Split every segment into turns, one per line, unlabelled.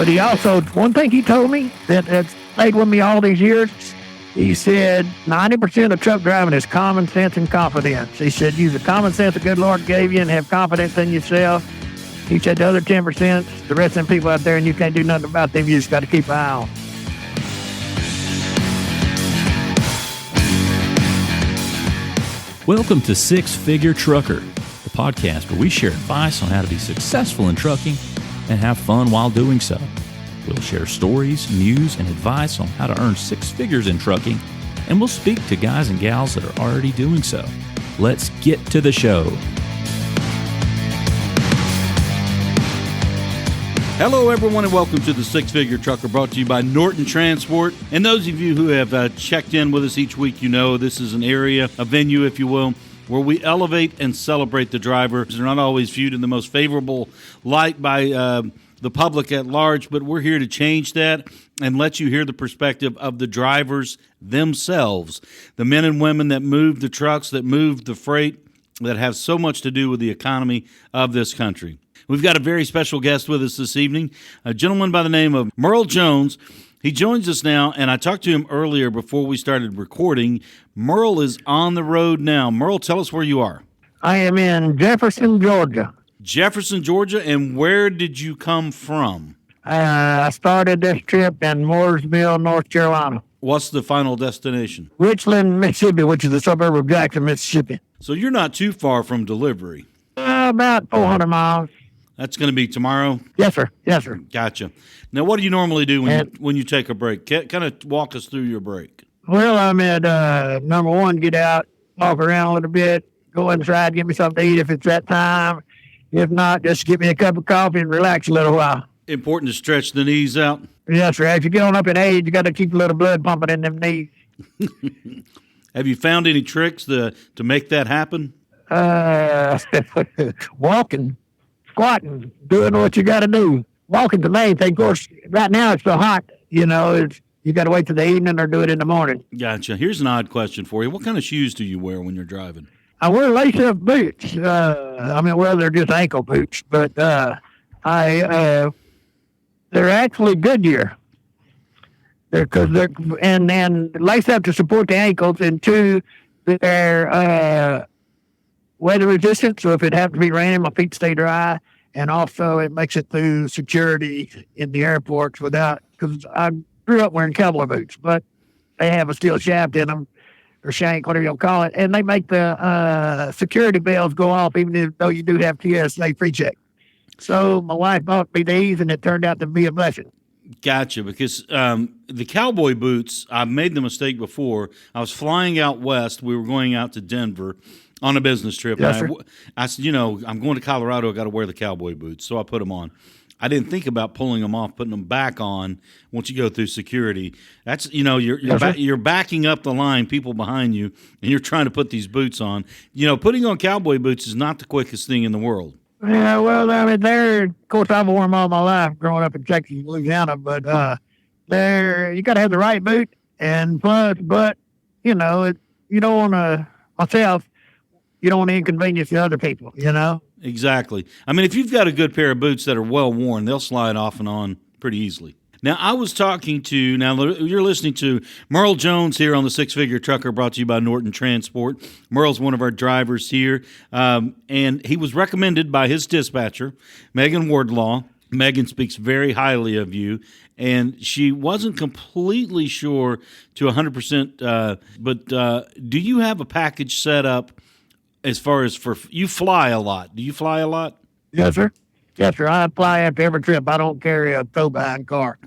But he also, one thing he told me that stayed with me all these years, he said 90% of truck driving is common sense and confidence. He said use the common sense the good Lord gave you and have confidence in yourself. He said the other 10%, the rest of them people out there, and you can't do nothing about them. You just got to keep an eye on.
Welcome to Six Figure Trucker, the podcast where we share advice on how to be successful in trucking and have fun while doing so. We'll share stories, news, and advice on how to earn six figures in trucking, and we'll speak to guys and gals that are already doing so. Let's get to the show. Hello, everyone, and welcome to the Six Figure Trucker, brought to you by Norton Transport. And those of you who have checked in with us each week, you know this is an area, a venue, if you will, where we elevate and celebrate the drivers. They're not always viewed in the most favorable light by the public at large, but we're here to change that and let you hear the perspective of the drivers themselves, the men and women that move the trucks, that move the freight, that have so much to do with the economy of this country. We've got a very special guest with us this evening, a gentleman by the name of Murrell Jones. He joins us now, and I talked to him earlier before we started recording. Murrell is on the road now. Murrell, tell us where you are.
I am in Jefferson, Georgia.
Jefferson, Georgia, and where did you come from?
I started this trip in Mooresville, North Carolina.
What's the final destination?
Richland, Mississippi, which is a suburb of Jackson, Mississippi.
So you're not too far from delivery.
About 400 miles.
That's going to be tomorrow?
Yes, sir. Yes, sir.
Gotcha. Now, what do you normally do when you take a break? Kind of walk us through your break.
Well, I'm at, number one, get out, walk around a little bit, go inside, get me something to eat if it's that time. If not, just get me a cup of coffee and relax a little while.
Important to stretch the knees out?
Yes, sir. As you get on up in age, you got to keep a little blood pumping in them knees.
Have you found any tricks to make that happen?
Walking. Squatting, doing what you got to do. Walking's the main thing. Of course, right now it's so hot, you got to wait till the evening or do it in the morning.
Gotcha. Here's an odd question for you. What kind of shoes do you wear when you're driving?
I wear lace-up boots. They're just ankle boots, but they're actually Goodyear. And lace-up to support the ankles, and two, they're weather resistant, so if it happens to be raining, my feet stay dry, and also it makes it through security in the airports because I grew up wearing cowboy boots, but they have a steel shaft in them, or shank, whatever you'll call it, and they make the security bells go off even though you do have TSA pre-check. So my wife bought me these, and it turned out to be a blessing. Gotcha,
because the cowboy boots, I've made the mistake before. I was flying out west. We were going out to Denver on a business trip.
Yes,
I said, I'm going to Colorado. I got to wear the cowboy boots. So I put them on. I didn't think about pulling them off, putting them back on once you go through security. That's, you're backing up the line, people behind you, and you're trying to put these boots on. Putting on cowboy boots is not the quickest thing in the world.
Yeah, well, of course, I've worn them all my life growing up in Texas, Louisiana, but you got to have the right boot, and plus, you don't want to, myself, you don't want to inconvenience the other people,
Exactly. I mean, if you've got a good pair of boots that are well worn, they'll slide off and on pretty easily. Now, I was talking to, you're listening to Murrell Jones here on the Six Figure Trucker, brought to you by Norton Transport. Murrell's one of our drivers here, and he was recommended by his dispatcher, Megan Wardlaw. Megan speaks very highly of you, and she wasn't completely sure to 100%, but do you have a package set up as far as you fly a lot? Do you fly a lot?
Yes, sir. Yes, sir. I fly after every trip. I don't carry a tow-behind car.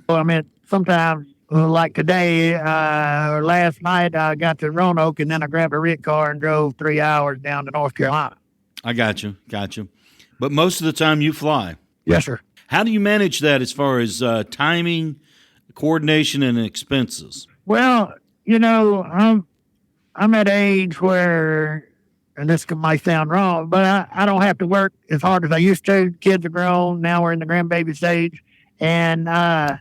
Sometimes, like today or last night, I got to Roanoke, and then I grabbed a rent car and drove 3 hours down to North Carolina.
I got you. But most of the time you fly?
Yes, sir.
How do you manage that as far as timing, coordination, and expenses?
Well, I'm at an age where, and this might sound wrong, but I don't have to work as hard as I used to. Kids are grown. Now we're in the grandbaby stage. And I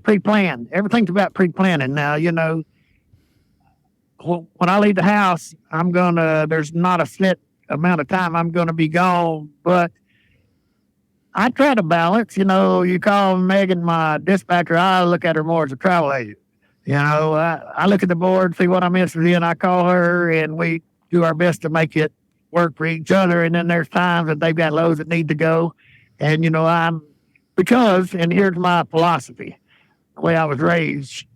pre-plan. Everything's about pre-planning now, When I leave the house, there's not a set amount of time I'm going to be gone, but I try to balance. You call Megan my dispatcher. I look at her more as a travel agent. I look at the board, see what I'm interested in. I call her, and we do our best to make it work for each other. And then there's times that they've got loads that need to go. And, and here's my philosophy, the way I was raised.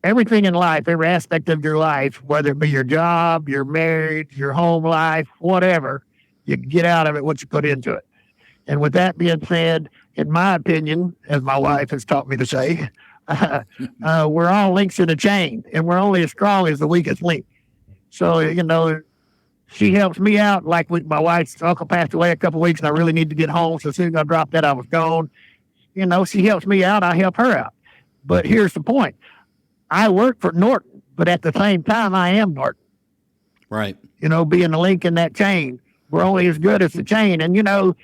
Everything in life, every aspect of your life, whether it be your job, your marriage, your home life, whatever, you get out of it what you put into it. And with that being said, in my opinion, as my wife has taught me to say, we're all links in a chain, and we're only as strong as the weakest link. So, she helps me out. Like with my wife's uncle passed away a couple of weeks, and I really need to get home. So as soon as I dropped that, I was gone. She helps me out. I help her out. But here's the point. I work for Norton, but at the same time, I am Norton.
Right.
Being a link in that chain. We're only as good as the chain. And,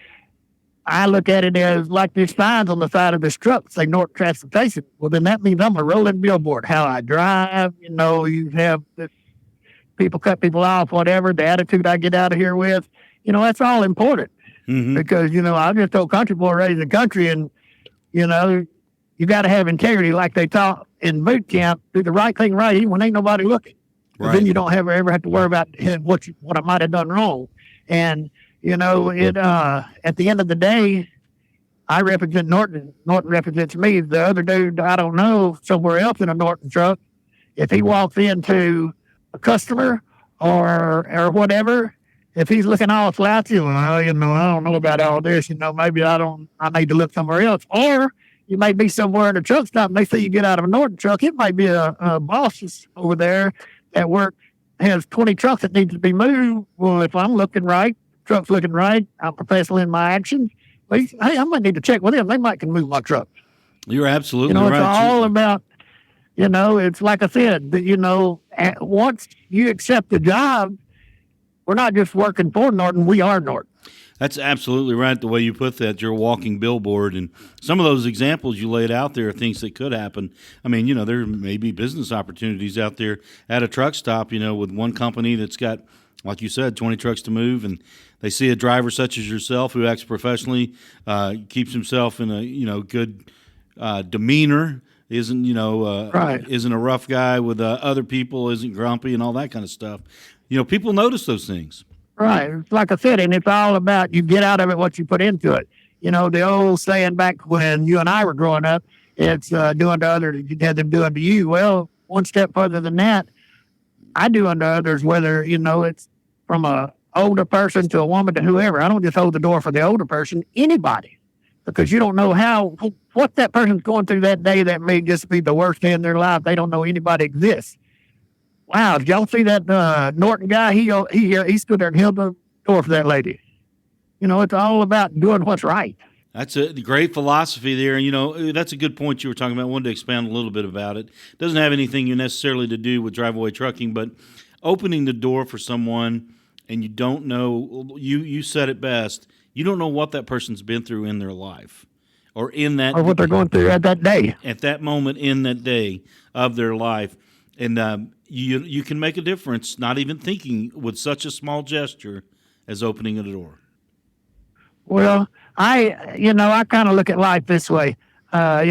I look at it as like these signs on the side of this truck say Norton Transportation. Well, then that means I'm a rolling billboard. How I drive, you have this, people cut people off, whatever, the attitude I get out of here with, that's all important.
Mm-hmm.
Because, I'm just old country boy raised in the country, and, you got to have integrity like they taught in boot camp. Do the right thing right even when ain't nobody looking. Right. Then you don't ever have to worry about what I might have done wrong. And, at the end of the day, I represent Norton. Norton represents me. The other dude, I don't know, somewhere else in a Norton truck, if he walks into a customer or whatever, if he's looking all slouchy, well, I don't know about all this, maybe I need to look somewhere else. Or you may be somewhere in a truck stop and they see you get out of a Norton truck. It might be a boss over there at work has 20 trucks that need to be moved. Well, if I'm looking right, truck's looking right, I'm professional in my actions. Well, hey, I might need to check with them. They might can move my truck.
You're absolutely right.
It's all about, it's like I said, that, once you accept the job, we're not just working for Norton, we are Norton.
That's absolutely right, the way you put that. You're a walking billboard, and some of those examples you laid out there are things that could happen. I mean, there may be business opportunities out there at a truck stop, with one company that's got, like you said, 20 trucks to move, and they see a driver such as yourself who acts professionally, keeps himself in a, good demeanor, isn't a rough guy with other people, isn't grumpy and all that kind of stuff. People notice those things.
Right. Like I said, and it's all about you get out of it what you put into it. The old saying back when you and I were growing up, it's doing to others, you had them doing to you. Well, one step further than that, I do unto others, whether, it's from a older person to a woman to whoever. I don't just hold the door for the older person, anybody, because you don't know what that person's going through that day. That may just be the worst day in their life. They don't know anybody exists. Wow, did y'all see that Norton guy? He stood there and held the door for that lady. It's all about doing what's right.
That's a great philosophy there. And, that's a good point you were talking about. I wanted to expand a little bit about it. It doesn't have anything necessarily to do with Driveaway trucking, but opening the door for someone, and you don't know, you said it best, you don't know what that person's been through in their life or
what they're going through at that day.
At that moment in that day of their life. And you can make a difference, not even thinking, with such a small gesture as opening a door.
Well, I kind of look at life this way. I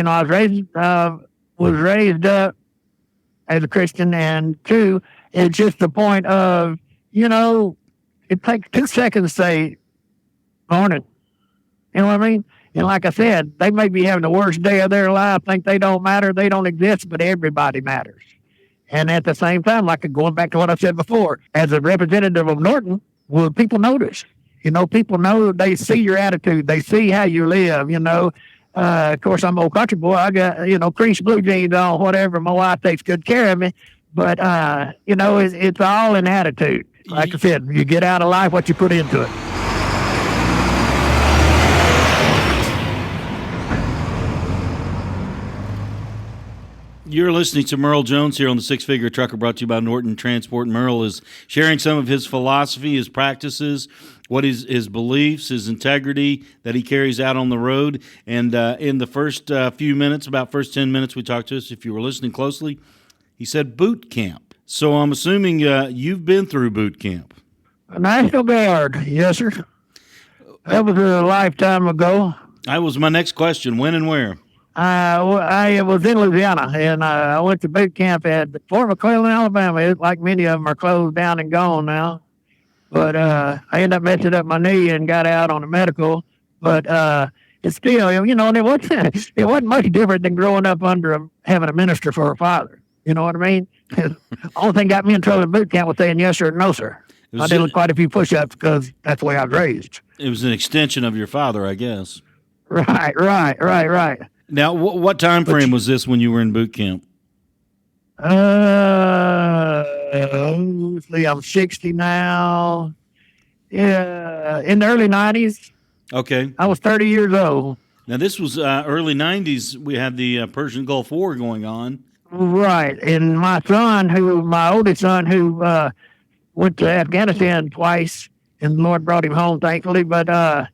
was raised up as a Christian, and two, it's just the point of, it takes 2 seconds to say, morning. You know what I mean? And like I said, they may be having the worst day of their life, think they don't matter, they don't exist, but everybody matters. And at the same time, like going back to what I said before, as a representative of Norton, well, people notice. People know, they see your attitude. They see how you live, Of course, I'm an old country boy. I got, creased blue jeans on, whatever. My wife takes good care of me. But, it's all in attitude. Like I said, you get out of life what you put into it.
You're listening to Murrell Jones here on the Six Figure Trucker, brought to you by Norton Transport. Murrell is sharing some of his philosophy, his practices, what is his beliefs, his integrity that he carries out on the road. And in the first few minutes, about first 10 minutes we talked to us, if you were listening closely, he said boot camp. So I'm assuming you've been through boot camp.
National Guard, yes, sir. That was a lifetime ago.
That was my next question. When and where?
I was in Louisiana, and I went to boot camp at Fort McClellan, Alabama. It's like many of them are closed down and gone now. But I ended up messing up my knee and got out on the medical. But it's still, you know, and it wasn't much different than growing up under having a minister for a father. You know what I mean? The only thing got me in trouble at boot camp was saying yes sir and no sir. I did quite a few push-ups because that's the way I was raised.
It was an extension of your father, I guess.
Right.
Now, what time frame was this when you were in boot camp?
I'm 60 now. Yeah, in the early 90s.
Okay.
I was 30 years old.
Now, this was early 90s. We had the Persian Gulf War going on.
Right. And my oldest son, who went to Afghanistan twice, and the Lord brought him home, thankfully, but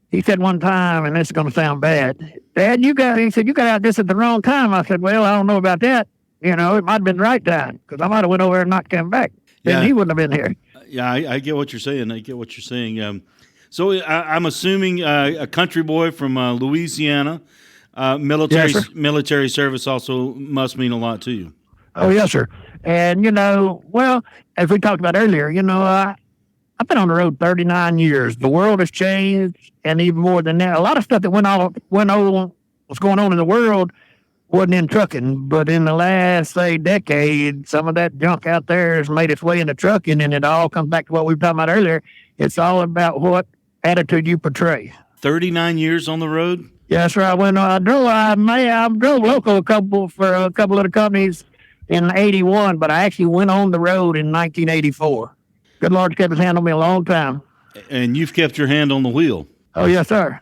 he said one time, and this is going to sound bad, Dad, he said, you got out this at the wrong time. I said, well, I don't know about that. You know, it might have been the right time, because I might have went over there and not come back. Then he wouldn't have been here.
Yeah, I get what you're saying. So I'm assuming a country boy from Louisiana. Military service also must mean a lot to you.
Oh, yes, sir. And, you know, well, as we talked about earlier, you know, I've been on the road 39 years. The world has changed, and even more than that. A lot of stuff that was going on in the world wasn't in trucking, but in the last, say, decade, some of that junk out there has made its way into trucking, and it all comes back to what we were talking about earlier. It's all about what attitude you portray.
39 years on the road?
Yes, sir. I drove local for a couple of the companies in 81, but I actually went on the road in 1984. Good Lord kept his hand on me a long time.
And you've kept your hand on the wheel.
Oh, yes, sir.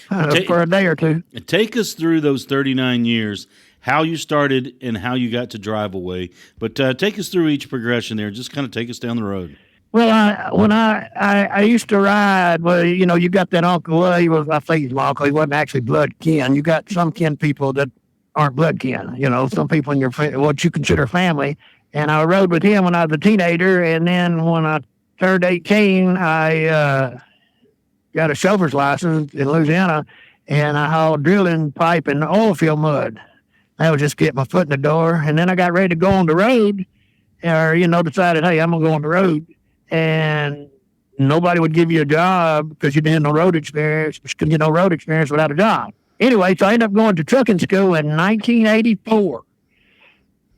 For a day or two.
Take us through those 39 years, how you started and how you got to Driveaway. But take us through each progression there. Just kind of take us down the road.
Well, when I used to ride, well, you know, you got that uncle. Well, I say he's my uncle. He wasn't actually blood kin. You got some kin people that aren't blood kin. You know, some people in what you consider family. And I rode with him when I was a teenager. And then when I turned 18, I got a chauffeur's license in Louisiana, and I hauled drilling pipe and oil field mud. I would just get my foot in the door. And then I got ready to go on the road, or, you know, decided, hey, I'm going to go on the road. And nobody would give you a job because you didn't have no road experience. You couldn't get no road experience without a job. Anyway, so I ended up going to trucking school in 1984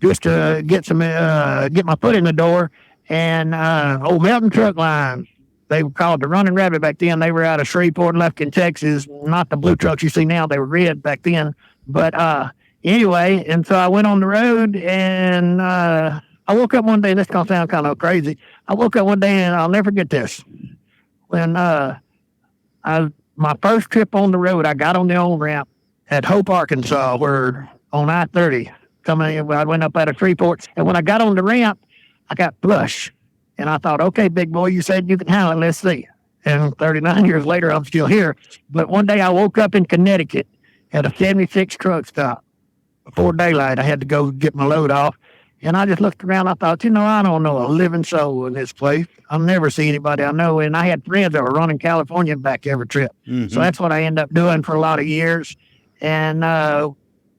just to get my foot in the door. And old Mountain Truck Line, they were called the Running Rabbit back then. They were out of Shreveport, Lufkin, Texas. Not the blue trucks you see now. They were red back then. But anyway, and so I went on the road, and I woke up one day, and this is going to sound kind of crazy. I woke up one day, and I'll never forget this. When my first trip on the road, I got on the on-ramp at Hope, Arkansas, where on I-30, I went up out of Shreveport. And when I got on the ramp, I got flush. And I thought, okay, big boy, you said you can handle it. Let's see. And 39 years later, I'm still here. But one day I woke up in Connecticut at a 76 truck stop. Before daylight, I had to go get my load off. And I just looked around. I thought, you know, I don't know a living soul in this place. I'll never see anybody I know. And I had friends that were running California back every trip. Mm-hmm. So that's what I ended up doing for a lot of years. And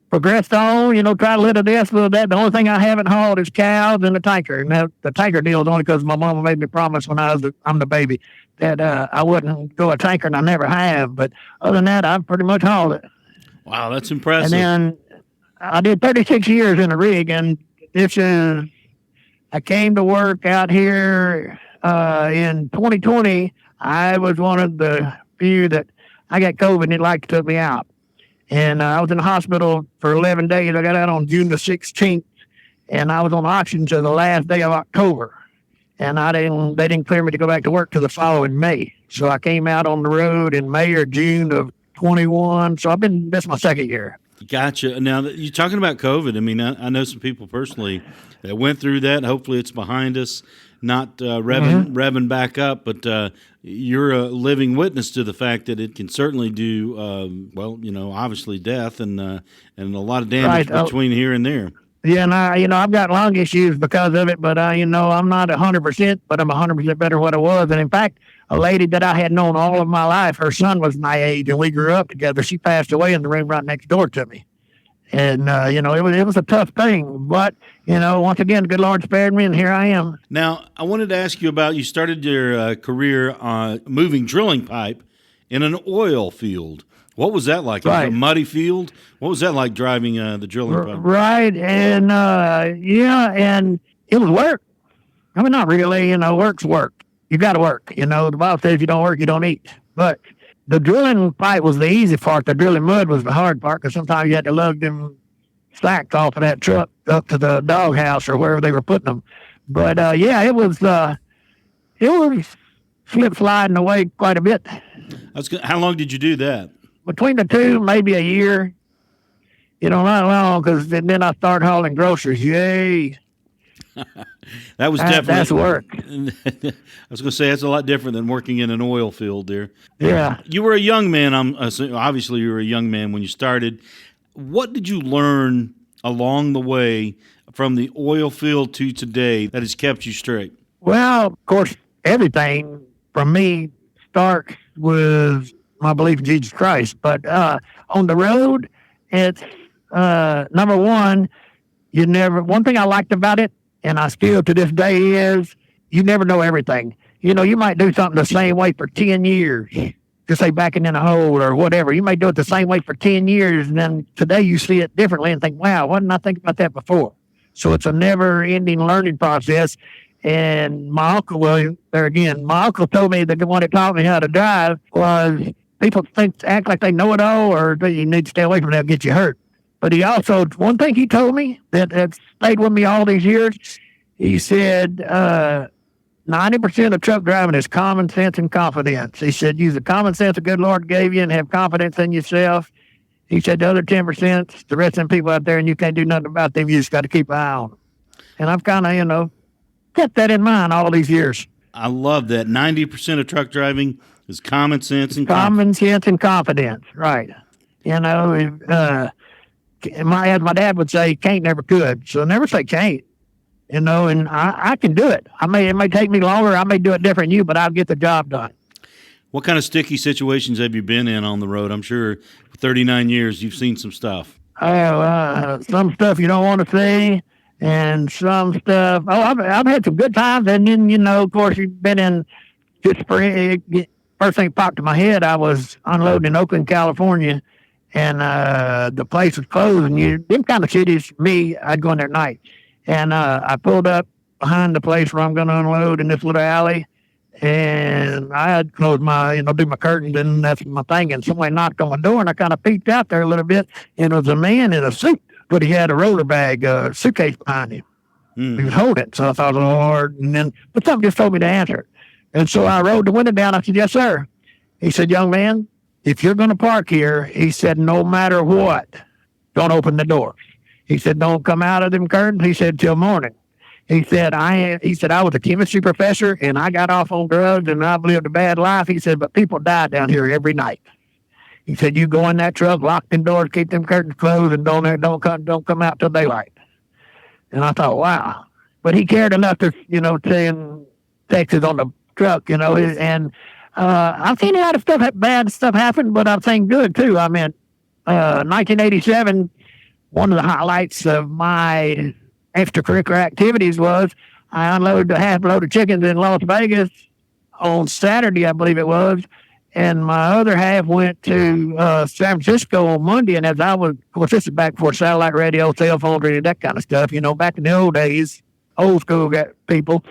progressed on, you know, try to live to this, little that. The only thing I haven't hauled is cows and a tanker. And the tanker deal is only because my mama made me promise when I'm the baby that I wouldn't go a tanker, and I never have. But other than that, I've pretty much hauled it.
Wow, that's impressive.
And then I did 36 years in the rig, and I came to work out here in 2020. I was one of the few that I got COVID, and it took me out. And I was in the hospital for 11 days. I got out on June the 16th, and I was on oxygen to the last day of October. And they didn't clear me to go back to work till the following May. So I came out on the road in May or June of 21. So that's my second year.
Gotcha. Now, you're talking about COVID. I mean, I know some people personally that went through that. Hopefully it's behind us, not revving back up, but you're a living witness to the fact that it can certainly do, obviously death and a lot of damage between here and there.
Yeah, and I've got lung issues because of it, but I'm not 100%, but I'm 100% better than what I was. And in fact, a lady that I had known all of my life, her son was my age, and we grew up together. She passed away in the room right next door to me. And, it was a tough thing. But, once again, the good Lord spared me, and here I am.
Now, I wanted to ask you about, you started your career moving drilling pipe in an oil field. What was that like?
Right.
It was a muddy field. What was that like driving the drilling pipe?
Right. And, and it was work. I mean, not really, work's work. You got to work. The Bible says if you don't work, you don't eat. But the drilling pipe was the easy part. The drilling mud was the hard part because sometimes you had to lug them sacks off of that truck up to the doghouse or wherever they were putting them. But, it was slip sliding away quite a bit.
How long did you do that?
Between the two, maybe a year. Not long, because then I started hauling groceries. Yay.
That was definitely...
That's work.
I was going to say, that's a lot different than working in an oil field there.
Yeah.
You were a young man. Obviously, you were a young man when you started. What did you learn along the way from the oil field to today that has kept you straight?
Well, of course, everything from me starts with my belief in Jesus Christ. But on the road, it's number one, one thing I liked about it, and I still to this day is, you never know everything. You might do something the same way for 10 years, just say backing in a hole or whatever. You may do it the same way for 10 years, and then today you see it differently and think, wow, why didn't I think about that before? So it's a never-ending learning process. And my uncle told me that the one that taught me how to drive was people act like they know it all, or that you need to stay away from that and get you hurt. But one thing he told me that stayed with me all these years, he said 90% of truck driving is common sense and confidence. He said, use the common sense the good Lord gave you and have confidence in yourself. He said the other 10%, the rest of them people out there, and you can't do nothing about them. You just got to keep an eye on them. And I've kind of, kept that in mind all these years.
I love that. 90% of truck driving is common sense and
confidence, right. As my dad would say, can't never could. So never say can't, and I can do it. It may take me longer. I may do it different than you, but I'll get the job done.
What kind of sticky situations have you been in on the road? I'm sure for 39 years you've seen some stuff.
Some stuff you don't want to see, and some stuff. I've had some good times, and then of course you've been in. First thing popped to my head. I was unloading in Oakland, California. And the place was closed, and them kind of cities, I'd go in there at night. And I pulled up behind the place where I'm going to unload in this little alley, and I had closed do my curtains, and that's my thing. And somebody knocked on my door, and I kind of peeked out there a little bit, and it was a man in a suit, but he had a roller bag, suitcase behind him. Mm. He was holding it, so I thought, Lord, but something just told me to answer it. And so I rolled the window down. I said, yes, sir. He said, young man, if you're going to park here, he said, no matter what, don't open the doors. He said, don't come out of them curtains. He said, till morning. He said, I was a chemistry professor, and I got off on drugs, and I've lived a bad life. He said, but people die down here every night. He said, you go in that truck, lock them doors, keep them curtains closed, and don't come out till daylight. And I thought, wow. But he cared enough to, saying Texas on the truck, and I've seen a lot of bad stuff happen, but I've seen good too. 1987, one of the highlights of my extracurricular activities was I unloaded a half load of chickens in Las Vegas on Saturday, I believe it was, and my other half went to San Francisco on Monday. And as I was, of course, this is back before satellite radio, cell phone radio, that kind of stuff. Back in the old days, old school people,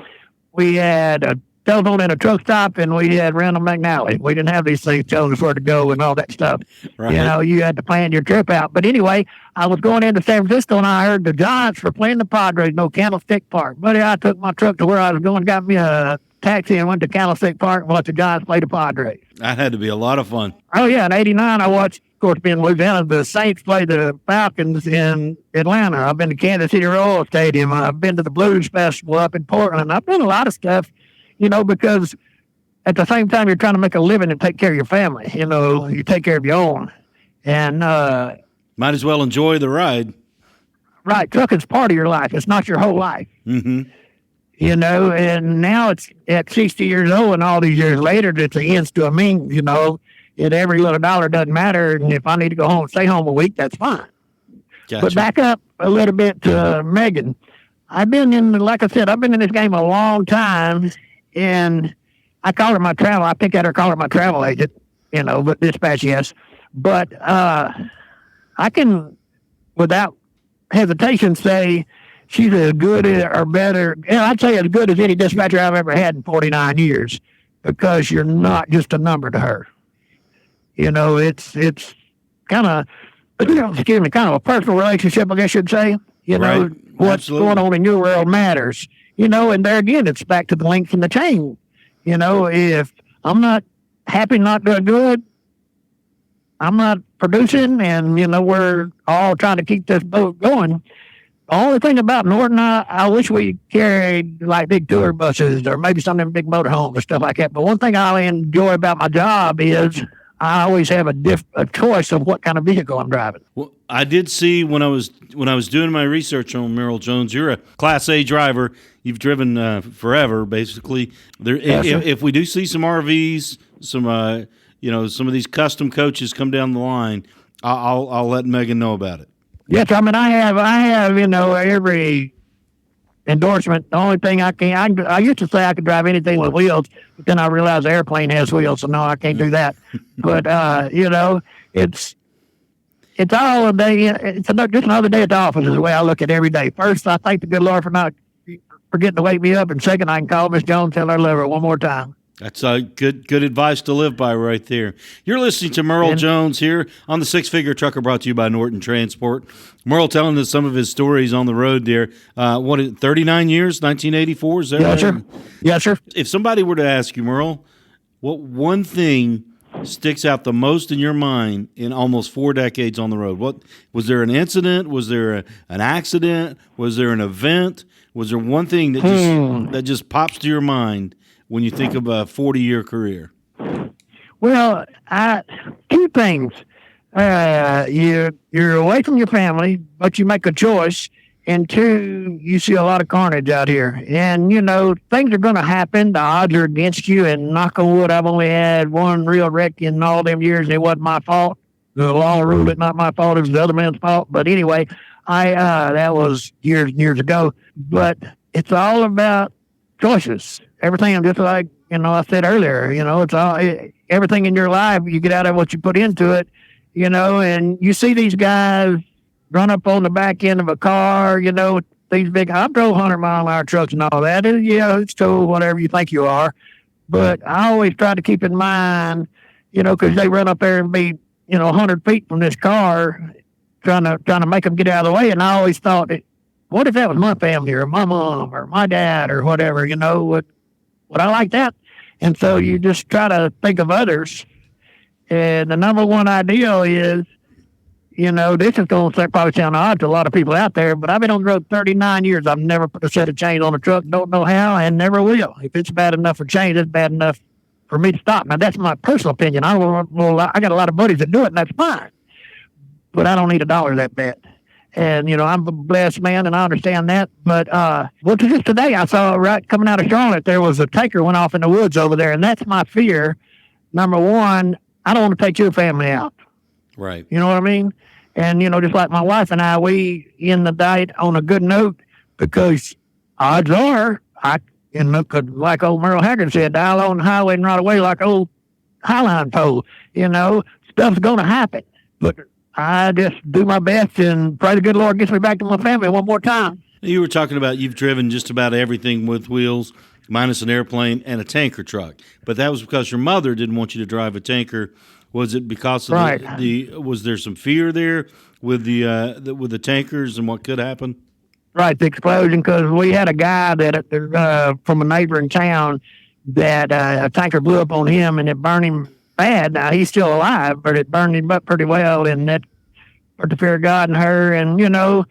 we had a telephone in a truck stop, and we had Randall McNally. We didn't have these things telling us where to go and all that stuff. Right. You had to plan your trip out. But anyway, I was going into San Francisco, and I heard the Giants were playing the Padres, Candlestick Park. Buddy, I took my truck to where I was going, got me a taxi, and went to Candlestick Park and watched the Giants play the Padres.
That had to be a lot of fun.
Oh, yeah. In 89, I watched, of course, being in Louisiana, the Saints play the Falcons in Atlanta. I've been to Kansas City Royal Stadium. I've been to the Blues Festival up in Portland. I've done a lot of stuff. Because at the same time, you're trying to make a living and take care of your family. You take care of your own. And
might as well enjoy the ride.
right, trucking's part of your life. It's not your whole life.
Mm-hmm.
You know, and now it's at 60 years old and all these years later, it's an ends to a means, you know, and every little dollar doesn't matter. And if I need to go home, stay home a week, that's fine.
Gotcha.
But back up a little bit to Megan. Like I said, I've been in this game a long time, and I pick at her, call her my travel agent, you know, but dispatch, yes. But I can, without hesitation, say she's as good or better, I'd say as good as any dispatcher I've ever had in 49 years, because you're not just a number to her. You know, it's kind of, kind of a personal relationship, I guess you'd say. You know,
Right.
what's
Absolutely.
going on in your world matters. You know, and there again, it's back to the links in the chain. You know, if I'm not happy, not doing good, I'm not producing, and, you know, we're all trying to keep this boat going. The only thing about Norton, I wish we carried like big tour buses or maybe some of them big motorhomes or stuff like that. But one thing I enjoy about my job is I always have a choice of what kind of vehicle I'm driving.
Well, I did see when I was doing my research on Murrell Jones, you're a Class A driver. You've driven forever, basically.
Yes, sir.
If we do see some RVs, some some of these custom coaches come down the line, I'll let Megan know about it.
Yes, I mean, I have, you know, every endorsement. The only thing I used to say I could drive anything with wheels, but then I realized the airplane has wheels, so no, I can't do that. But, you know, it's all a day. It's just another day at the office is the way I look at every day. First, I thank the good Lord for not forgetting to wake me up. And second, I can call Miss Jones, tell her I love her one more time.
That's good advice to live by right there. You're listening to Murrell Jones here on the Six Figure Trucker, brought to you by Norton Transport. Murrell telling us some of his stories on the road there. 39 years, 1984, is that
Yes,
right?
sir. Yes, sir.
If somebody were to ask you, Murrell, what one thing sticks out the most in your mind in almost 4 decades on the road? What was there an incident? Was there an accident? Was there an event? Was there one thing that just pops to your mind when you think of a 40-year career?
Well, two things. You're away from your family, but you make a choice. And two, you see a lot of carnage out here. And, you know, things are going to happen. The odds are against you. And knock on wood, I've only had one real wreck in all them years. And it wasn't my fault. The law ruled it not my fault. It was the other man's fault. But anyway, that was years and years ago. But it's all about choices. Everything, just like, you know, I said earlier, you know, everything in your life, you get out of what you put into it, you know, and you see these guys run up on the back end of a car, you know, these big, I drove 100-mile-an-hour trucks and all that. And, yeah, it's cool, whatever you think you are. But I always try to keep in mind, you know, because they run up there and be, you know, 100 feet from this car trying to make them get out of the way. And I always thought, what if that was my family or my mom or my dad or whatever, you know, would I like that? And so you just try to think of others. And the number one ideal is, you know, this is going to probably sound odd to a lot of people out there, but I've been on the road 39 years. I've never put a set of chains on a truck, don't know how, and never will. If it's bad enough for chains, it's bad enough for me to stop. Now, that's my personal opinion. I got a lot of buddies that do it, and that's fine. But I don't need $1 that bad. And, you know, I'm a blessed man, and I understand that. But, just today I saw right coming out of Charlotte, there was a tanker went off in the woods over there, and that's my fear. Number one, I don't want to take your family out.
Right.
You know what I mean? And, you know, just like my wife and I, we end the night on a good note because odds are, like old Merle Haggard said, dial on the highway and ride away like old highline pole. You know, stuff's going to happen. But I just do my best and pray the good Lord gets me back to my family one more time.
You were talking about you've driven just about everything with wheels, minus an airplane and a tanker truck. But that was because your mother didn't want you to drive a tanker. Was it because of
right.
Was there some fear there with the tankers and what could happen?
Right, the explosion, because we had a guy that from a neighboring town that a tanker blew up on him and it burned him bad. Now, he's still alive, but it burned him up pretty well, and that put the fear of God in her. And, you know,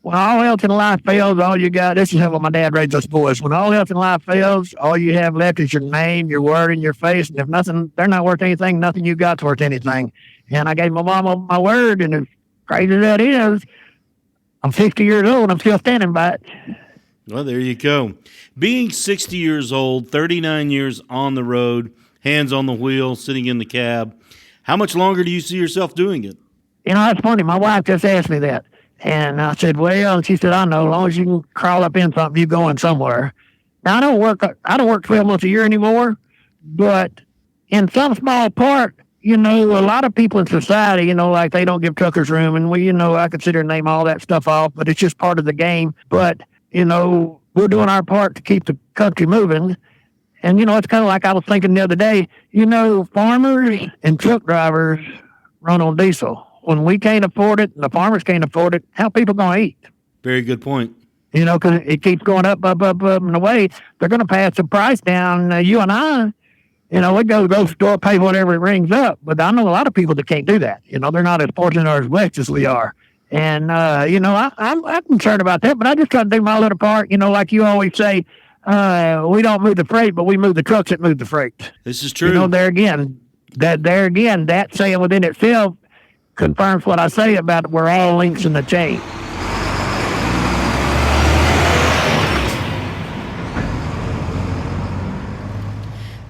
when all else in life fails, all you got, this is how my dad raised us boys. When all else in life fails, all you have left is your name, your word, and your face. And if nothing, they're not worth anything, nothing you got's worth anything. And I gave my mama my word, and as crazy as that is, I'm 60 years old. I'm still standing by it.
Well, there you go. Being 60 years old, 39 years on the road, hands on the wheel, sitting in the cab, how much longer do you see yourself doing it?
You know, that's funny. My wife just asked me that. And I said, well, and she said, I know, as long as you can crawl up in something, you're going somewhere. Now, I don't work 12 months a year anymore, but in some small part, you know, a lot of people in society, you know, like they don't give truckers room. And we, you know, I consider name all that stuff off, but it's just part of the game. But, you know, we're doing our part to keep the country moving. And, you know, it's kind of like I was thinking the other day, you know, farmers and truck drivers run on diesel. When we can't afford it and the farmers can't afford it, how people going to eat?
Very good point.
You know, because it keeps going up, and away. They're going to pass the price down. You and I, you know, we go to the store, pay whatever it rings up. But I know a lot of people that can't do that. You know, they're not as fortunate or as blessed as we are. And, you know, I'm concerned about that, but I just try to do my little part. You know, like you always say, we don't move the freight, but we move the trucks that move the freight.
This is true.
You know, there again, that saying within itself confirms what I say about we're all links in the chain.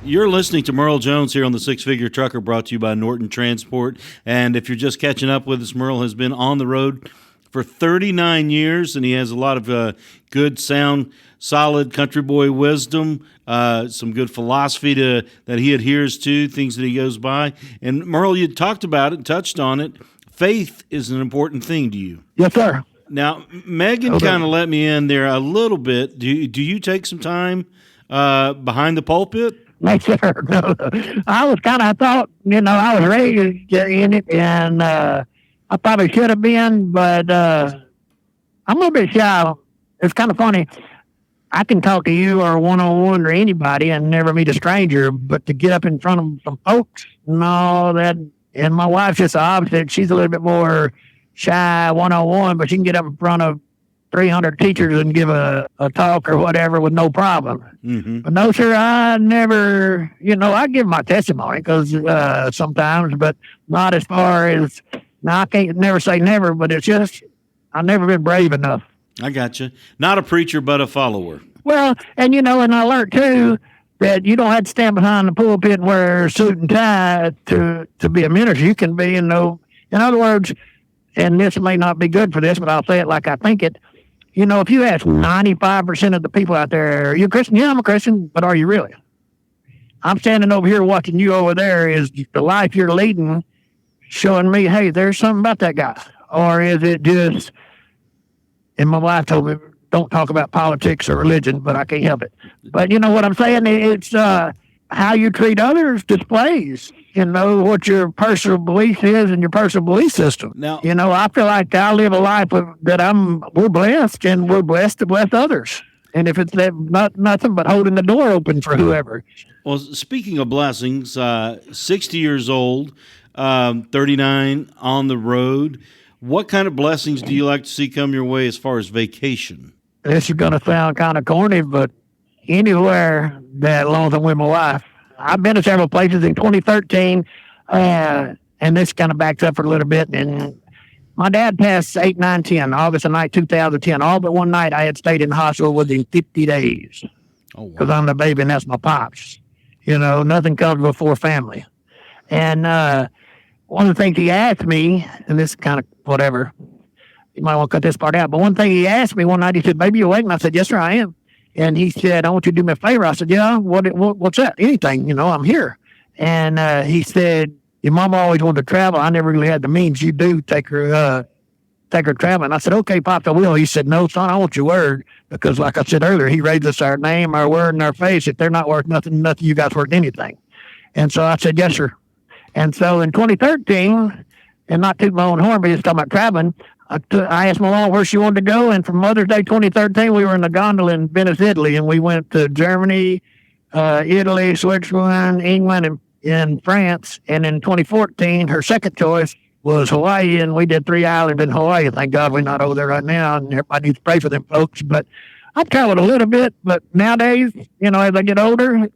You're listening to Murrell Jones here on the Six Figure Trucker, brought to you by Norton Transport. And if you're just catching up with us, Murrell has been on the road for 39 years, and he has a lot of good, sound, solid country boy wisdom, some good philosophy that he adheres to, things that he goes by. And Murrell, you talked about it, touched on it. Faith is an important thing to you.
Yes, sir.
Now, Megan kind of let me in there a little bit. Do you take some time behind the pulpit?
Make sure. No. I thought, you know, I was ready to get in it, and I probably should have been, but I'm a little bit shy. It's kind of funny. I can talk to you or one-on-one or anybody and never meet a stranger, but to get up in front of some folks, no, and my wife's just the opposite. She's a little bit more shy one-on-one, but she can get up in front of 300 teachers and give a talk or whatever with no problem.
Mm-hmm.
But no, sir, I never, you know, I give my testimony because sometimes, but not as far as, now I can't never say never, but it's just, I've never been brave enough.
I got you. Not a preacher, but a follower.
Well, and you know, and I learned too that you don't have to stand behind the pulpit and wear a suit and tie to be a minister. You can be, you know, in other words, and this may not be good for this, but I'll say it like I think it. You know, if you ask 95% of the people out there, are you a Christian? Yeah, I'm a Christian, but are you really? I'm standing over here watching you over there. Is the life you're leading showing me, hey, there's something about that guy? Or is it just, and my wife told me, don't talk about politics or religion, but I can't help it. But you know what I'm saying? It's how you treat others displays, you know, what your personal belief is and your personal belief system.
Now,
you know, I feel like I live a life that we're blessed, and we're blessed to bless others. And if it's nothing but holding the door open for whoever.
Well, speaking of blessings, 60 years old, 39 on the road. What kind of blessings do you like to see come your way as far as vacation?
This is going to sound kind of corny, but anywhere that long as I'm with my wife. I've been to several places in 2013, and this kind of backs up for a little bit. And my dad passed 8, 9, 10, August of 2010. All but one night I had stayed in the hospital within 50 days.
Oh, wow.
Because I'm the baby and that's my pops. You know, nothing comes before family. And one of the things he asked me, and this kind of whatever, you might want to cut this part out, but one thing he asked me one night, he said, baby, you awake? And I said, yes, sir, I am. And he said, I want you to do me a favor. I said, yeah, what's that? Anything, you know, I'm here. And he said, your mama always wanted to travel. I never really had the means. You do take her traveling. I said, okay, Pops, I will. He said, no, son, I want your word. Because like I said earlier, he raised us our name, our word, and our face. If they're not worth nothing you guys worth anything. And so I said, yes, sir. And so in 2013, and not toot my own horn, but just talking about traveling, I asked my mom where she wanted to go, and for Mother's Day 2013, we were in a gondola in Venice, Italy, and we went to Germany, Italy, Switzerland, England, and France. And in 2014, her second choice was Hawaii, and we did 3 islands in Hawaii. Thank God we're not over there right now, and everybody needs to pray for them folks. But I've traveled a little bit, but nowadays, you know, as I get older, as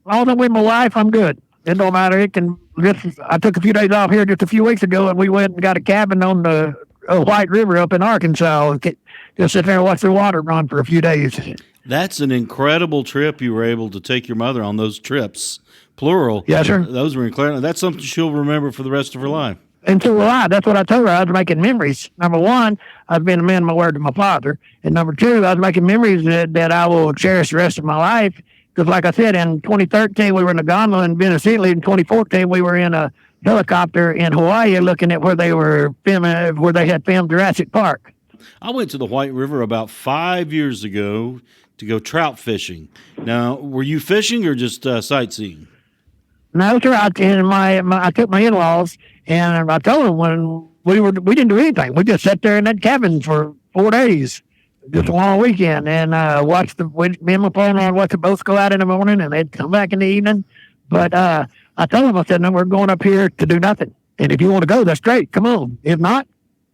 long as I'm with my wife, I'm good. It don't matter. I took a few days off here just a few weeks ago, and we went and got a cabin on the White River up in Arkansas. Just sit there and watch the water run for a few days.
That's an incredible trip you were able to take your mother on, those trips, plural.
Yes, sir.
Those were incredible. That's something she'll remember for the rest of her life.
And so will I. That's what I told her. I was making memories. Number one, I've been a man of my word to my father. And number two, I was making memories that I will cherish the rest of my life. Because like I said, in 2013, we were in a gondola in Venice, Italy. In 2014, we were in a helicopter in Hawaii looking at where they were filming, where they had filmed Jurassic Park.
I went to the White River about 5 years ago to go trout fishing. Now, were you fishing or just sightseeing?
No, sir. I took my in-laws, and I told them when we didn't do anything. We just sat there in that cabin for 4 days, just a long weekend, and me and my partner watched the boats go out in the morning, and they'd come back in the evening. But I told them, I said, no, we're going up here to do nothing. And if you want to go, that's great. Come on. If not,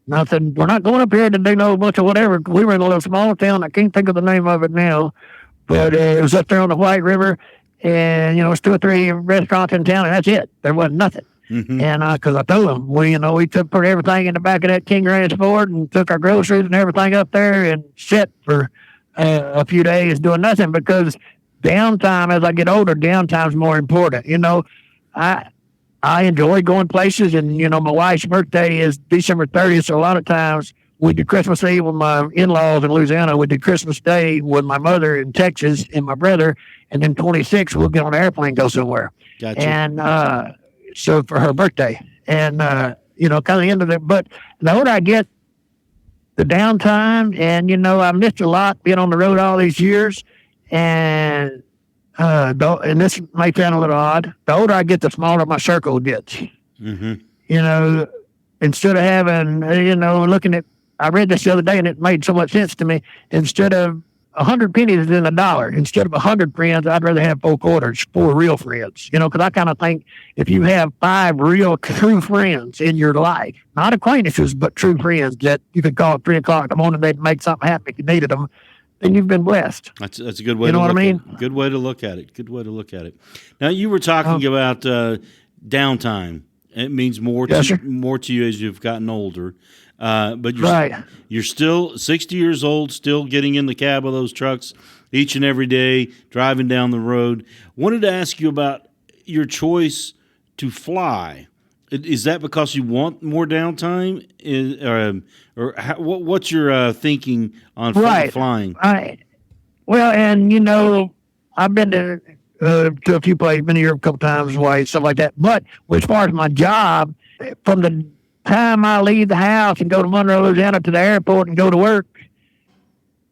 nothing. We're not going up here to do no bunch of whatever. We were in a little small town. I can't think of the name of it now, but it was up there on the White River. And, it's 2 or 3 restaurants in town, and that's it. There wasn't nothing. Mm-hmm. And because I told them, we put everything in the back of that King Ranch Ford and took our groceries and everything up there and sit for a few days doing nothing, because downtime, as I get older, downtime's more important. I enjoy going places, and, my wife's birthday is December 30th, so a lot of times we did Christmas Eve with my in-laws in Louisiana. We did Christmas Day with my mother in Texas and my brother. And then 26, we'll get on an airplane and go somewhere.
Gotcha.
And so for her birthday. And, kind of end of it. But the older I get, the downtime, and, I missed a lot being on the road all these years. And this may sound a little odd. The older I get, the smaller my circle gets. Mm-hmm. Instead of having, looking at, I read this the other day and it made so much sense to me. Instead of 100 pennies is in $1. Instead of 100 friends, I'd rather have 4 quarters, 4 real friends. Because I kind of think if you have 5 real true friends in your life, not acquaintances, but true friends that you could call at 3 o'clock in the morning, they'd make something happen if you needed them, then you've been blessed.
That's a good way. You know what I mean? Good way to look at it. Good way to look at it. Now, you were talking about downtime. It means more to you as you've gotten older. But you're still 60 years old, still getting in the cab of those trucks each and every day, driving down the road. Wanted to ask you about your choice to fly. Is that because you want more downtime? What's your thinking on flying?
Well, and I've been to a few places, been here a couple times, stuff like that. But as far as my job, from the time I leave the house and go to Murrell, Louisiana to the airport and go to work,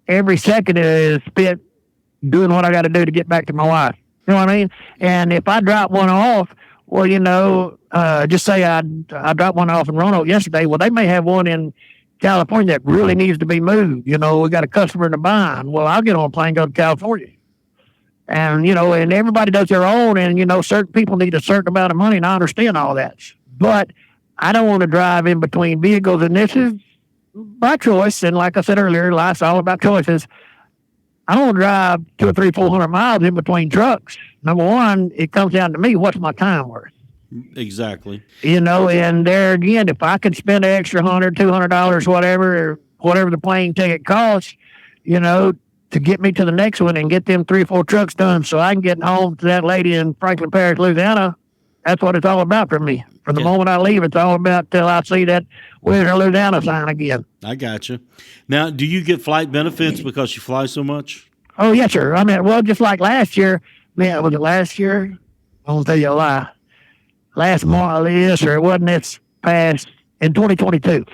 every second is spent doing what I got to do to get back to my wife. You know what I mean? And if I drop one off, well, just say I dropped one off in Roanoke yesterday. Well, they may have one in California that really needs to be moved. We got a customer in the bind. Well, I'll get on a plane and go to California. And, and everybody does their own, and, certain people need a certain amount of money, and I understand all that. But I don't want to drive in between vehicles, and this is by choice. And like I said earlier, life's all about choices. I don't want to drive 200 or 300, 400 miles in between trucks. Number one, it comes down to me, what's my time worth?
Exactly.
And there again, if I could spend an extra $100, $200, whatever the plane ticket costs, to get me to the next one and get them 3 or 4 trucks done so I can get home to that lady in Franklin Parish, Louisiana, that's what it's all about for me. From the moment I leave, it's all about till I see that Wizard Louisiana sign again.
I got you. Now, do you get flight benefits because you fly so much?
Oh, yes, sir. Just like last year. Man, was it last year? I won't tell you a lie. Last month, yes, sir. It wasn't this past in 2022.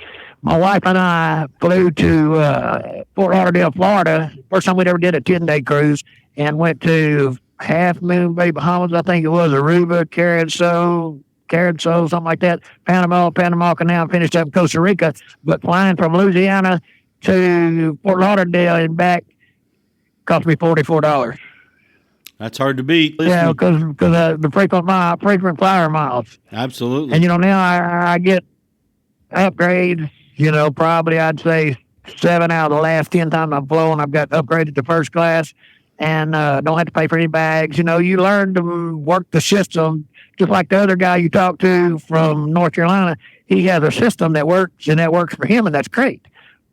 My wife and I flew to Fort Lauderdale, Florida. First time we'd ever did a 10-day cruise, and went to Half Moon Bay, Bahamas, I think it was, Aruba, Curacao, something like that, Panama Canal, finished up in Costa Rica. But flying from Louisiana to Fort Lauderdale and back cost me $44.
That's hard to beat.
Yeah, because the frequent flyer miles.
Absolutely.
And, now I get upgrades, probably I'd say 7 out of the last 10 times I've flown, I've got upgraded to first class and don't have to pay for any bags. You learn to work the system just like the other guy you talked to from North Carolina, he has a system that works, and that works for him, and that's great.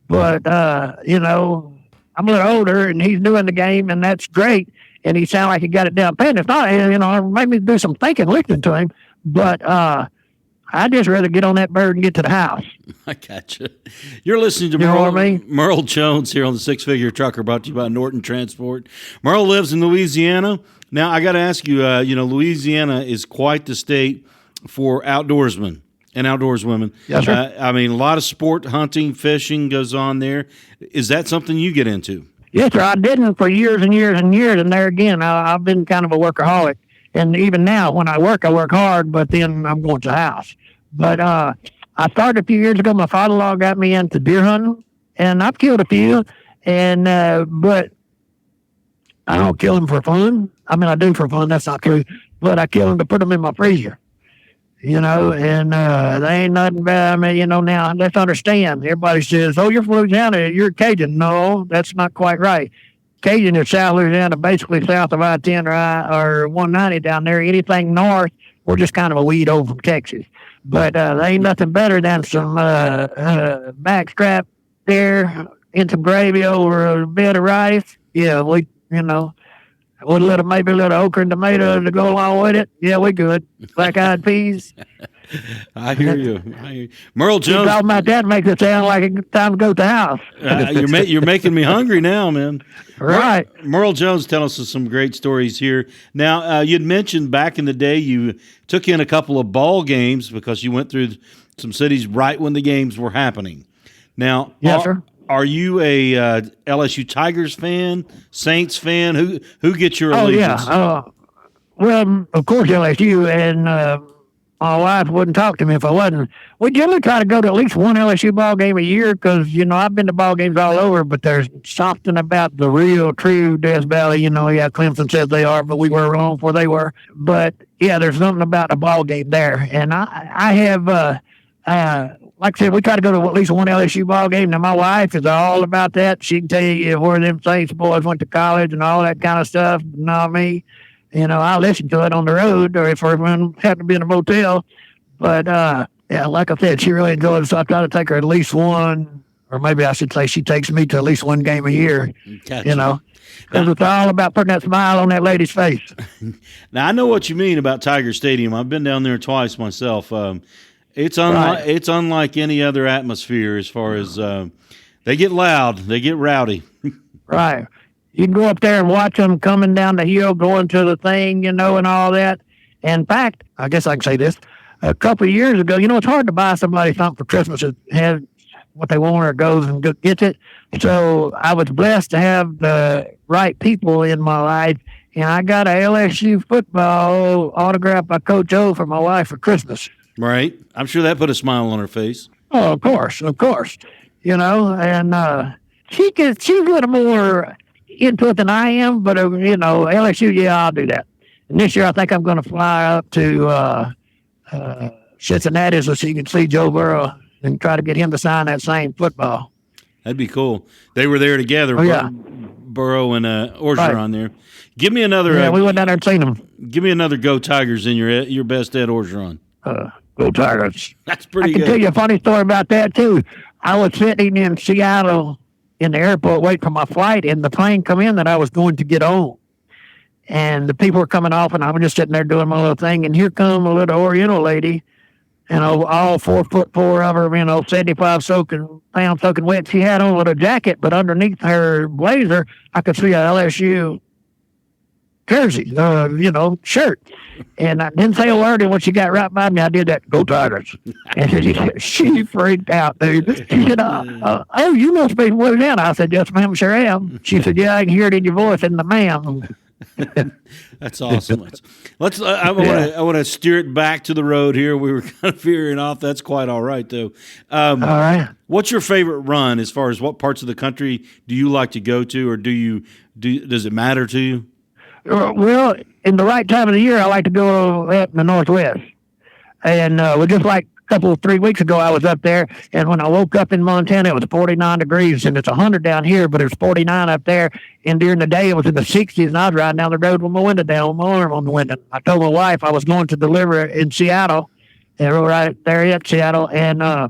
But, you know, I'm a little older, and he's doing the game, and that's great. And he sounded like he got it down pat. It's not, you know, it made me do some thinking listening to him. But I'd just rather get on that bird and get to the house.
I gotcha. You're listening to Murrell Jones here on the Six Figure Trucker, brought to you by Norton Transport. Murrell lives in Louisiana. Now, I got to ask you, you know, Louisiana is quite the state for outdoorsmen and outdoorswomen.
Yes, sir.
I mean, a lot of sport, hunting, fishing goes on there. Is that something you get into?
Yes, sir. I didn't for years and years and years. And there again, I've been kind of a workaholic. And even now, when I work hard, but then I'm going to the house. But I started a few years ago. My father-in-law got me into deer hunting, and I've killed a few. And but I don't kill them for fun. I mean, I do for fun. That's not true. But I kill them to put them in my freezer. You know, and they ain't nothing bad. I mean, you know, now let's understand. Everybody says, "Oh, you're from Louisiana. You're Cajun." No, that's not quite right. Cajun is South Louisiana, basically south of I-10 or 190 down there. Anything north, we're just kind of a weed over from Texas. But there ain't nothing better than some backstrap there and some gravy over a bed of rice. Yeah, we, you know, with maybe a little okra and tomato to go along with it. Yeah, we good. Black-eyed peas.
I hear you. Murrell Jones.
Talking about that makes it sound like it's time to go to the house.
You're making me hungry now, man.
Right.
Murrell Jones telling us some great stories here. Now, you'd mentioned back in the day you took in a couple of ball games because you went through some cities right when the games were happening. Now,
yes, sir.
Are you a LSU Tigers fan, Saints fan? Who gets your allegiance?
Oh, yeah. Well, of course, LSU, and my wife wouldn't talk to me if I wasn't. We generally try to go to at least one LSU ball game a year because, you know, I've been to ball games all over, but there's something about the real, true Death Valley. You know, yeah, Clemson says they are, but we were wrong before they were. But, yeah, there's something about the ball game there. And I have like I said, we try to go to at least one LSU ball game. Now, my wife is all about that. She can tell you where them Saints boys went to college and all that kind of stuff. Not me. You know, I listen to it on the road or if we happen to be in a motel. But, yeah, like I said, she really enjoys it. So I try to take her at least one, or maybe I should say she takes me to at least one game a year,
gotcha.
You know. Because it's all about putting that smile on that lady's face.
Now, I know what you mean about Tiger Stadium. I've been down there twice myself. It's unlike any other atmosphere as far as they get loud, they get rowdy.
Right. You can go up there and watch them coming down the hill, going to the thing, you know, and all that. In fact, I guess I can say this. A couple of years ago, you know, it's hard to buy somebody something for Christmas that has what they want or goes and gets it. So I was blessed to have the right people in my life, and I got a LSU football autograph by Coach O for my wife for Christmas.
Right. I'm sure that put a smile on her face.
Oh, of course. You know, and she's a little more into it than I am, but, you know, LSU, yeah, I'll do that. And this year I think I'm going to fly up to Cincinnati so she can see Joe Burrow and try to get him to sign that same football.
That'd be cool. They were there together, Burrow and Orgeron there. Give me another.
Yeah, we went down there and seen them.
Give me another Go Tigers in your best Ed Orgeron.
Go Tigers.
That's pretty good.
I can tell you a funny story about that, too. I was sitting in Seattle in the airport waiting for my flight, and the plane come in that I was going to get on. And the people were coming off, and I was just sitting there doing my little thing, and here come a little Oriental lady, and all 4'4" of her, you know, 75 pounds soaking wet. She had on a little jacket, but underneath her blazer, I could see a LSU jersey, you know, shirt. And I didn't say a word, and when she got right by me, I did that, Go Tigers. And she freaked out, dude. She said, oh, you must be from Louisiana. I said, yes, ma'am, sure am. She said, yeah, I can hear it in your voice, and the ma'am.
That's awesome. I want to steer it back to the road here. We were kind of veering off. That's quite all right, though.
All right.
What's your favorite run as far as what parts of the country do you like to go to, or does it matter to you?
Well, in the right time of the year, I like to go up in the Northwest. And we just like 3 weeks ago, I was up there, and when I woke up in Montana, it was 49 degrees, and it's 100 down here, but it was 49 up there. And during the day, it was in the 60s, and I was riding down the road with my window down, with my arm on the window. I told my wife I was going to deliver in Seattle, and we were right there at Seattle, and I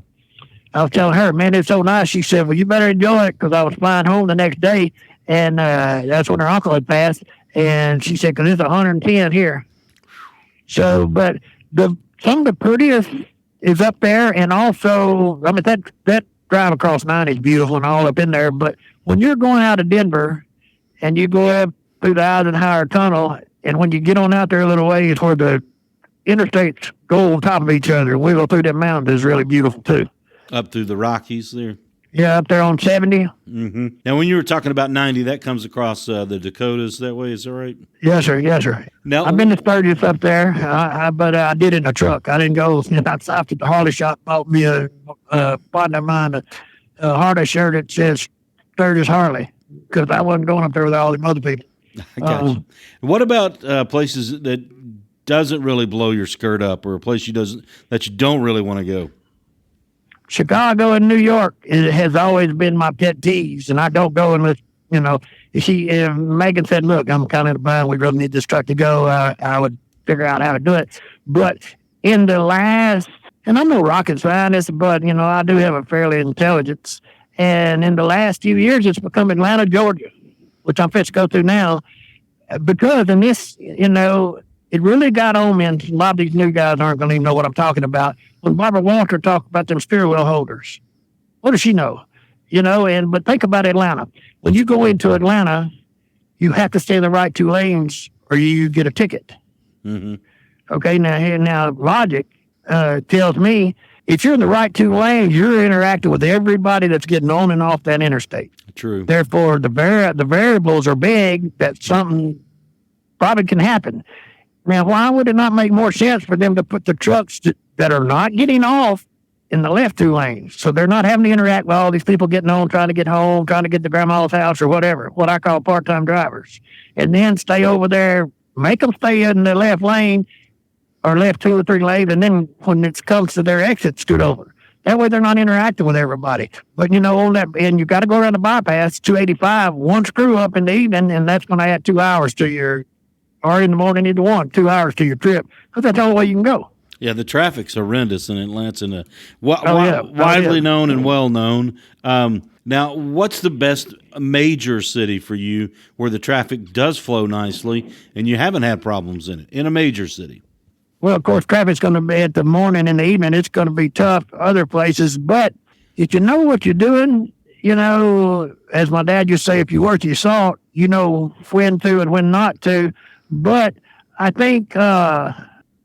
was telling her, man, it's so nice. She said, well, you better enjoy it, because I was flying home the next day, and that's when her uncle had passed. And she said, because it's 110 here. So, but some of the prettiest is up there, and also, I mean, that drive across 9 is beautiful and all up in there. But when you're going out of Denver and you go up through the Eisenhower Tunnel, and when you get on out there a little ways where the interstates go on top of each other and wiggle through them mountains, is really beautiful too.
Up through the Rockies there.
Yeah, up there on 70.
Mm-hmm. Now, when you were talking about 90, that comes across the Dakotas that way, is that right?
Yes, sir. Yes, sir.
Now,
I've been to Sturgis up there, but I did it in a truck. I didn't go. I stopped at the Harley shop, bought me a partner of mine, a Harley shirt that says Sturgis Harley, because I wasn't going up there with all them other people.
I got you. What about places that doesn't really blow your skirt up, or a place that you don't really want to go?
Chicago and New York has always been my pet peeves, and I don't go unless, if Megan said, look, I'm kind of in a bind, we really need this truck to go, I would figure out how to do it. But in the last, and I'm no rocket scientist, but, I do have a fairly intelligence, and in the last few years, it's become Atlanta, Georgia, which I'm fixing to go through now, because in this, it really got on me, and a lot of these new guys aren't going to even know what I'm talking about. When Barbara Walter talked about them steering wheel holders, what does she know? But think about Atlanta. When you go into Atlanta, you have to stay in the right 2 lanes or you get a ticket.
Mm-hmm.
Okay, now logic tells me if you're in the right 2 lanes, you're interacting with everybody that's getting on and off that interstate.
True.
Therefore, the variables are big that something probably can happen. Now, why would it not make more sense for them to put the trucks that are not getting off in the left 2 lanes, so they're not having to interact with all these people getting on, trying to get home, trying to get to grandma's house or whatever, what I call part-time drivers, and then stay over there, make them stay in the left lane or left 2 or 3 lanes, and then when it comes to their exit, scoot over. That way they're not interacting with everybody. But, on that, and you got to go around the bypass, 285, one screw up in the evening, and that's going to add 2 hours to your, or in the morning, either one, 2 hours to your trip, because that's the only way you can go.
Yeah, the traffic's horrendous in Atlanta, widely known and well known. Now, what's the best major city for you where the traffic does flow nicely and you haven't had problems in it, in a major city?
Well, of course, traffic's going to be at the morning and the evening. It's going to be tough other places. But if you know what you're doing, as my dad used to say, if you worth your salt, you know when to and when not to. But I think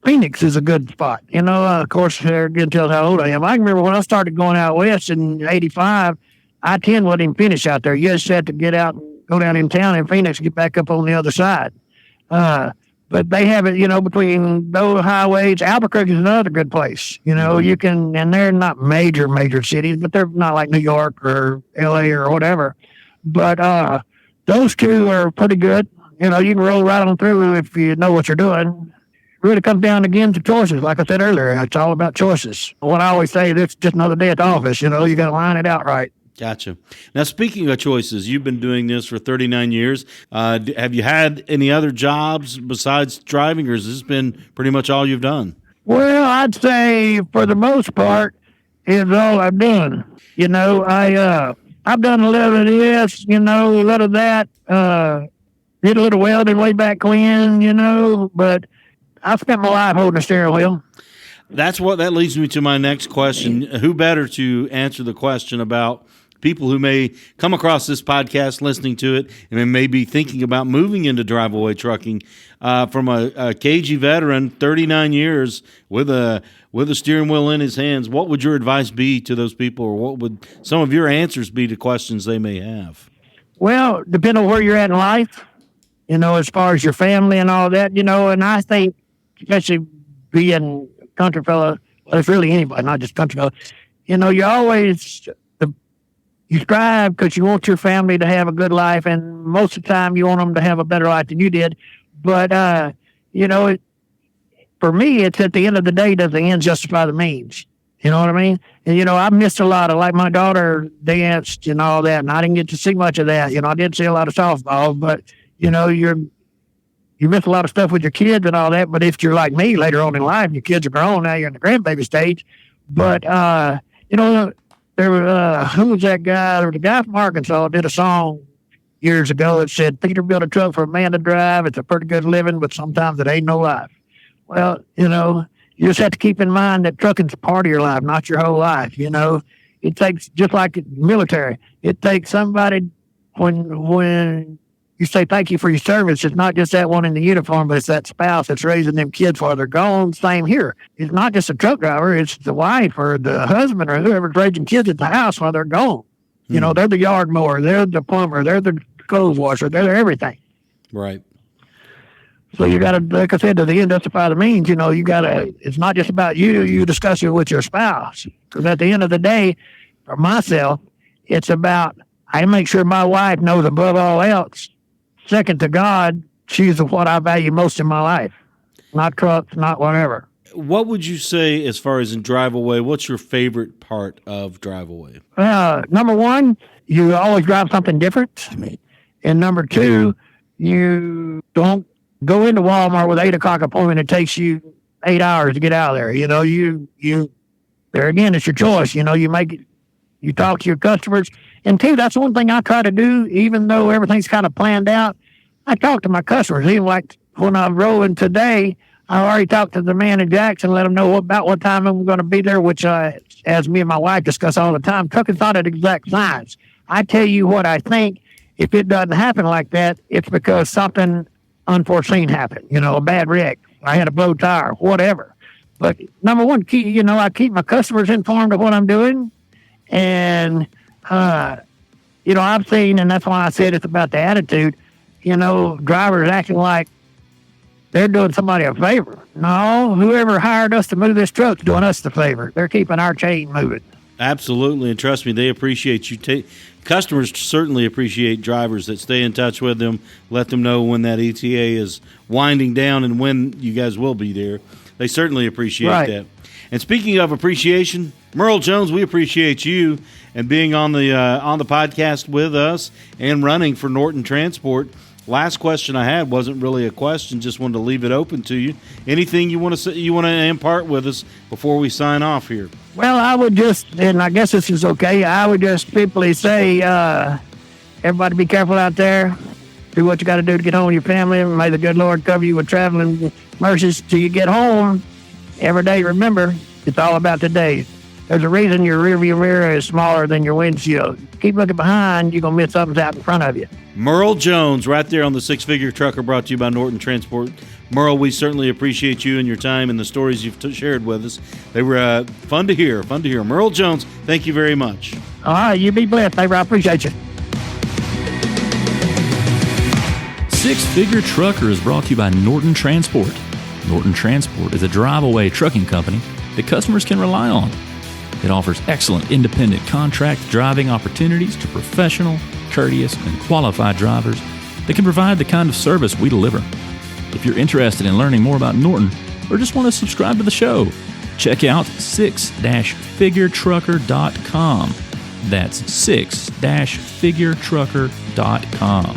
Phoenix is a good spot. Of course, they're going to tell how old I am. I can remember when I started going out west in 85, I-10 wasn't even finished out there. You just had to get out and go down in town in Phoenix and get back up on the other side. But they have it, between those highways. Albuquerque is another good place. You can, and they're not major cities, but they're not like New York or LA or whatever. But those 2 are pretty good. You can roll right on through if you know what you're doing. It really comes down again to choices. Like I said earlier, it's all about choices. What I always say, it's just another day at the office. You got to line it out right.
Gotcha. Now, speaking of choices, you've been doing this for 39 years. Have you had any other jobs besides driving, or has this been pretty much all you've done?
Well, I'd say for the most part, it's all I've done. I've done a little of this, a little of that. Did a little welding way back when, but I spent my life holding a steering wheel.
That leads me to my next question. Who better to answer the question about people who may come across this podcast, listening to it, and may be thinking about moving into Driveaway trucking, from a cagey veteran, 39 years with a steering wheel in his hands? What would your advice be to those people, or what would some of your answers be to questions they may have?
Well, depending on where you're at in life, as far as your family and all that, and I think, especially being a country fellow, well, it's really anybody, not just country fellow, you always, you strive because you want your family to have a good life, and most of the time you want them to have a better life than you did. But, for me, it's at the end of the day, does the ends justify the means? You know what I mean? And, I missed a lot of, like, my daughter danced and all that, and I didn't get to see much of that. I did see a lot of softball, but, you miss a lot of stuff with your kids and all that. But if you're like me later on in life, your kids are grown, now you're in the grandbaby stage. But, there was, who was that guy? There was a guy from Arkansas did a song years ago that said, Peter built a truck for a man to drive. It's a pretty good living, but sometimes it ain't no life. Well, you just have to keep in mind that trucking's a part of your life, not your whole life. It takes, just like the military, it takes somebody when you say thank you for your service. It's not just that one in the uniform, but it's that spouse that's raising them kids while they're gone. Same here. It's not just a truck driver. It's the wife or the husband or whoever's raising kids at the house while they're gone. They're the yard mower. They're the plumber. They're the clothes washer. They're everything.
Right.
So you got to, like I said, to the end justify the means. You got to, it's not just about you. You discuss it with your spouse. Because at the end of the day, for myself, it's about, I make sure my wife knows above all else, second to God, she's what I value most in my life. Not trucks, not whatever.
What would you say as far as in Driveaway? What's your favorite part of Driveaway?
Number one, you always drive something different. And number two, you don't go into Walmart with 8 o'clock appointment. It takes you 8 hours to get out of there. You there again, it's your choice. You make it, you talk to your customers. And two, that's one thing I try to do, even though everything's kind of planned out. I talk to my customers. Even like when I'm rolling today, I already talked to the man in Jackson, let them know about what time I'm going to be there, which, as me and my wife discuss all the time, trucking's not an exact science. I tell you what I think. If it doesn't happen like that, it's because something unforeseen happened, a bad wreck. I had a blow tire, whatever. But number one, I keep my customers informed of what I'm doing. And, I've seen, and that's why I said it's about the attitude, drivers acting like they're doing somebody a favor. No, whoever hired us to move this truck's doing us the favor. They're keeping our chain moving.
Absolutely. And trust me, they appreciate you. Customers certainly appreciate drivers that stay in touch with them, let them know when that ETA is winding down and when you guys will be there. They certainly appreciate that. And speaking of appreciation, Murrell Jones, we appreciate you and being on the podcast with us and running for Norton Transport. Last question I had wasn't really a question; just wanted to leave it open to you. Anything you want to impart with us before we sign off here?
Well, I would just, and I guess this is okay, I would just simply say, everybody be careful out there. Do what you got to do to get home with your family. And may the good Lord cover you with traveling mercies till you get home. Every day, remember, it's all about today. There's a reason your rearview mirror is smaller than your windshield. Keep looking behind, you're going to miss something's out in front of you.
Murrell Jones, right there on the Six Figure Trucker, brought to you by Norton Transport. Murrell, we certainly appreciate you and your time and the stories you've shared with us. They were fun to hear. Murrell Jones, thank you very much.
All right, you be blessed, neighbor. I appreciate you.
Six Figure Trucker is brought to you by Norton Transport. Norton Transport is a drive-away trucking company that customers can rely on. It offers excellent independent contract driving opportunities to professional, courteous, and qualified drivers that can provide the kind of service we deliver. If you're interested in learning more about Norton or just want to subscribe to the show, check out 6-figuretrucker.com. That's 6-figuretrucker.com.